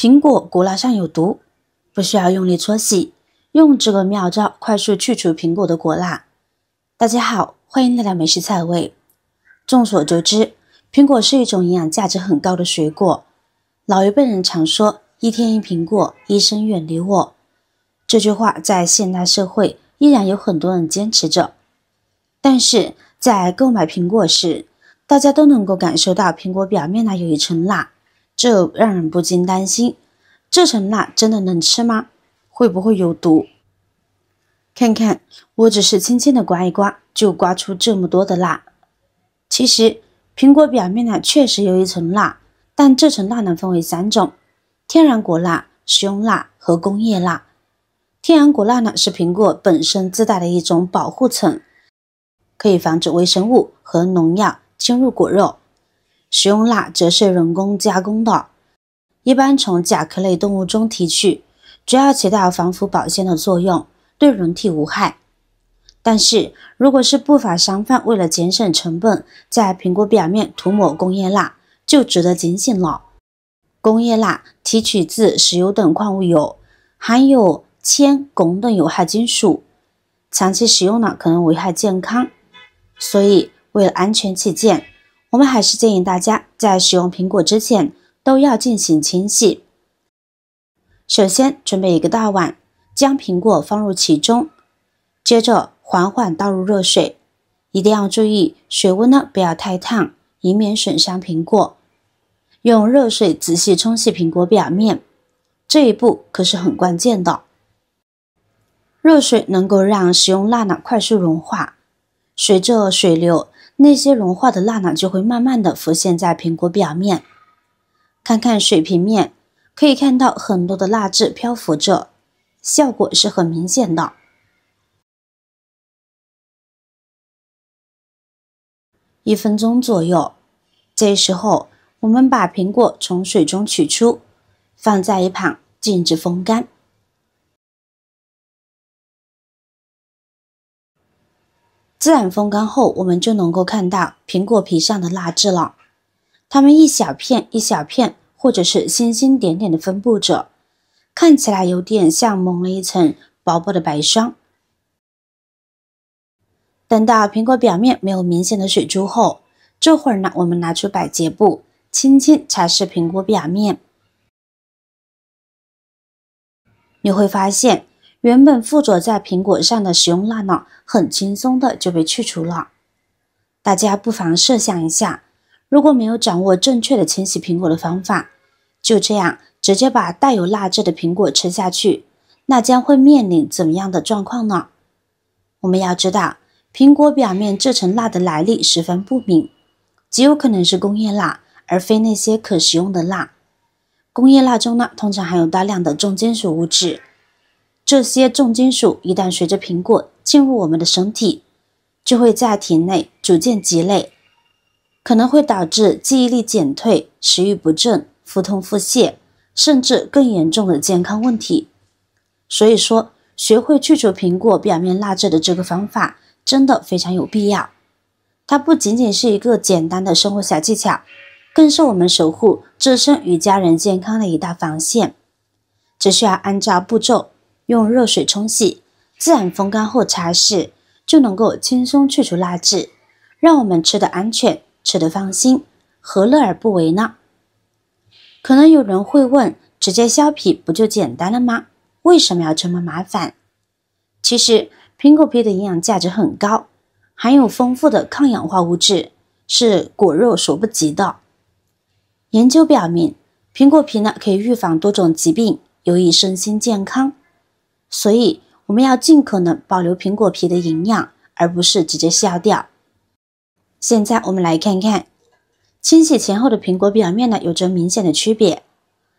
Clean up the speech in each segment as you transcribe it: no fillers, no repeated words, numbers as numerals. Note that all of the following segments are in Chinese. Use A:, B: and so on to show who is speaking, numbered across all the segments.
A: 苹果果蜡上有毒，不需要用力搓洗，用这个妙招快速去除苹果的果蜡。大家好，欢迎来到美食菜味。众所周知，苹果是一种营养价值很高的水果。老一辈人常说一天一苹果，医生远离我。这句话在现代社会依然有很多人坚持着。但是在购买苹果时，大家都能够感受到苹果表面有一层蜡，这让人不禁担心，这层蜡真的能吃吗？会不会有毒？看看，我只是轻轻的刮一刮，就刮出这么多的蜡。其实，苹果表面确实有一层蜡，但这层蜡分为3种：天然果蜡、食用蜡和工业蜡。天然果蜡是苹果本身自带的一种保护层，可以防止微生物和农药侵入果肉。食用蜡则是人工加工的，一般从甲壳类动物中提取，主要起到防腐保鲜的作用，对人体无害。但是如果是不法商贩为了节省成本，在苹果表面涂抹工业蜡，就值得警醒了。工业蜡提取自石油等矿物油，含有铅、汞等有害金属，长期使用可能危害健康。所以为了安全起见，我们还是建议大家在使用苹果之前都要进行清洗。首先准备一个大碗，将苹果放入其中，接着缓缓倒入热水，一定要注意水温不要太烫，以免损伤苹果。用热水仔细冲洗苹果表面，这一步可是很关键的。热水能够让食用蜡快速融化，随着水流，那些融化的蜡就会慢慢的浮现在苹果表面。看看水平面，可以看到很多的蜡质漂浮着，效果是很明显的。1分钟左右，这时候我们把苹果从水中取出，放在一旁静置风干。自然风干后，我们就能够看到苹果皮上的蜡质了。它们一小片一小片，或者是星星点点的分布着，看起来有点像蒙了一层薄薄的白霜。等到苹果表面没有明显的水珠后，这会儿我们拿出百洁布，轻轻擦拭苹果表面。你会发现，原本附着在苹果上的食用蜡很轻松的就被去除了。大家不妨设想一下，如果没有掌握正确的清洗苹果的方法，就这样直接把带有蜡质的苹果吃下去，那将会面临怎么样的状况呢？我们要知道，苹果表面这层蜡的来历十分不明，极有可能是工业蜡，而非那些可食用的蜡。工业蜡中通常含有大量的重金属物质，这些重金属一旦随着苹果进入我们的身体，就会在体内逐渐积累，可能会导致记忆力减退、食欲不振、腹痛腹泻，甚至更严重的健康问题。所以说，学会去除苹果表面蜡质的这个方法真的非常有必要。它不仅仅是一个简单的生活小技巧，更是我们守护自身与家人健康的一道防线。只需要按照步骤，用热水冲洗，自然风干后擦拭，就能够轻松去除蜡质，让我们吃得安全，吃得放心，何乐而不为呢？可能有人会问，直接削皮不就简单了吗？为什么要这么麻烦？其实苹果皮的营养价值很高，含有丰富的抗氧化物质，是果肉所不及的。研究表明，苹果皮可以预防多种疾病，有益身心健康。所以我们要尽可能保留苹果皮的营养，而不是直接削掉。现在我们来看看，清洗前后的苹果表面有着明显的区别。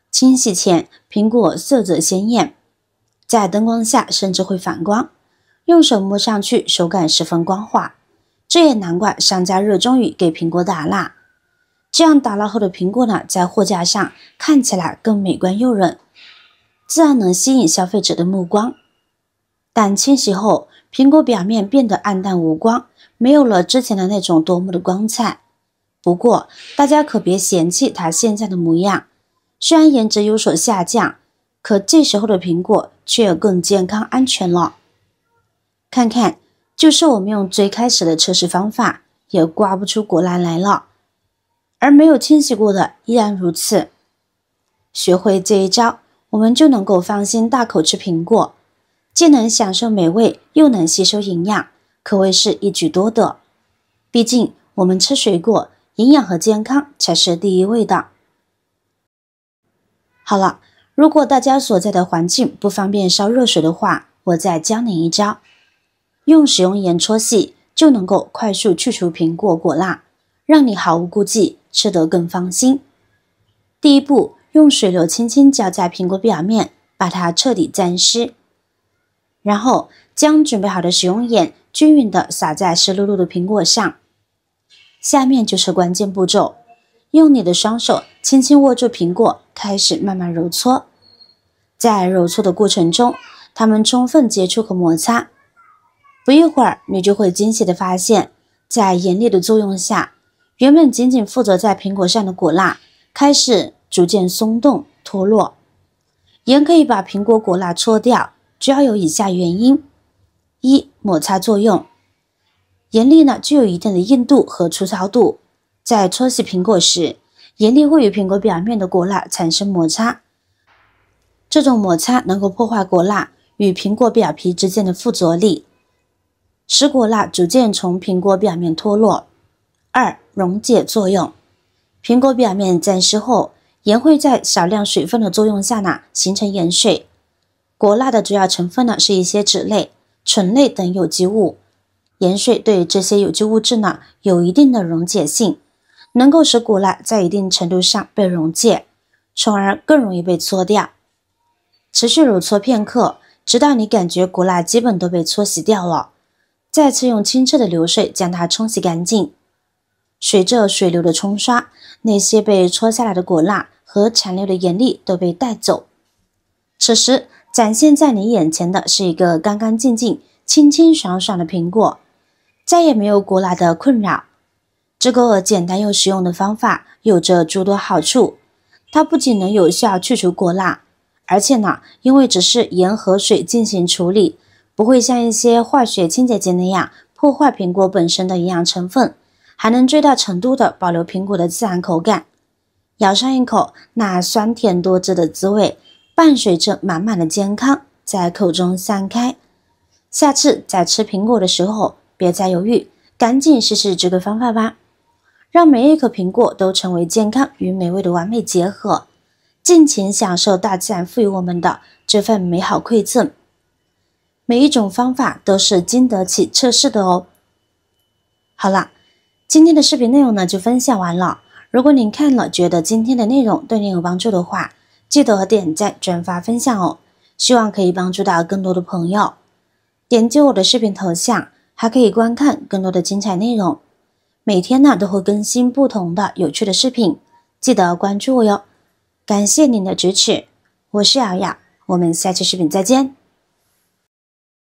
A: 清洗前，苹果色泽鲜艳，在灯光下甚至会反光，用手摸上去手感十分光滑。这也难怪商家热衷于给苹果打蜡。这样打蜡后的苹果在货架上看起来更美观诱人，自然能吸引消费者的目光。但清洗后，苹果表面变得暗淡无光，没有了之前的那种多么的光彩。不过大家可别嫌弃它现在的模样，虽然颜值有所下降，可这时候的苹果却更健康安全了。看看，就是我们用最开始的测试方法，也刮不出果蜡来了，而没有清洗过的依然如此。学会这一招，我们就能够放心大口吃苹果，既能享受美味，又能吸收营养，可谓是一举多得。毕竟我们吃水果，营养和健康才是第一位的。好了，如果大家所在的环境不方便烧热水的话，我再教你一招，用食用盐搓细，就能够快速去除苹果果蜡，让你毫无顾忌，吃得更放心。第一步，用水流轻轻浇在苹果表面，把它彻底沾湿，然后将准备好的食用盐均匀地撒在湿漉漉的苹果上。下面就是关键步骤，用你的双手轻轻握住苹果，开始慢慢揉搓。在揉搓的过程中，它们充分接触和摩擦。不一会儿，你就会惊喜地发现，在盐力的作用下，原本紧紧附着在苹果上的果蜡开始逐渐松动脱落。盐可以把苹果果蜡搓掉，主要有以下原因：一、摩擦作用。盐粒呢具有一定的硬度和粗糙度，在搓洗苹果时，盐粒会与苹果表面的果蜡产生摩擦，这种摩擦能够破坏果蜡与苹果表皮之间的附着力，使果蜡逐渐从苹果表面脱落。二、溶解作用。苹果表面沾湿后，盐会在少量水分的作用下呢形成盐水。果蜡的主要成分呢是一些脂类、醇类等有机物。盐水对这些有机物质呢有一定的溶解性，能够使果蜡在一定程度上被溶解，从而更容易被搓掉。持续揉搓片刻，直到你感觉果蜡基本都被搓洗掉了，再次用清澈的流水将它冲洗干净。随着水流的冲刷，那些被搓下来的果蜡和残留的盐粒都被带走。此时展现在你眼前的是一个干干净净、清清爽爽的苹果，再也没有果蜡的困扰。这个简单又实用的方法有着诸多好处，它不仅能有效去除果蜡，而且呢，因为只是盐和水进行处理，不会像一些化学清洁剂那样破坏苹果本身的营养成分，还能最大程度的保留苹果的自然口感。咬上一口，那酸甜多汁的滋味，伴随着满满的健康在口中散开。下次在吃苹果的时候，别再犹豫，赶紧试试这个方法吧，让每一颗苹果都成为健康与美味的完美结合，尽情享受大自然赋予我们的这份美好馈赠。每一种方法都是经得起测试的哦。好了，今天的视频内容呢就分享完了。如果您看了觉得今天的内容对您有帮助的话，记得点赞、转发、分享哦，希望可以帮助到更多的朋友。点击我的视频头像，还可以观看更多的精彩内容。每天呢都会更新不同的有趣的视频，记得关注我哟。感谢您的支持，我是瑶瑶，我们下期视频再见。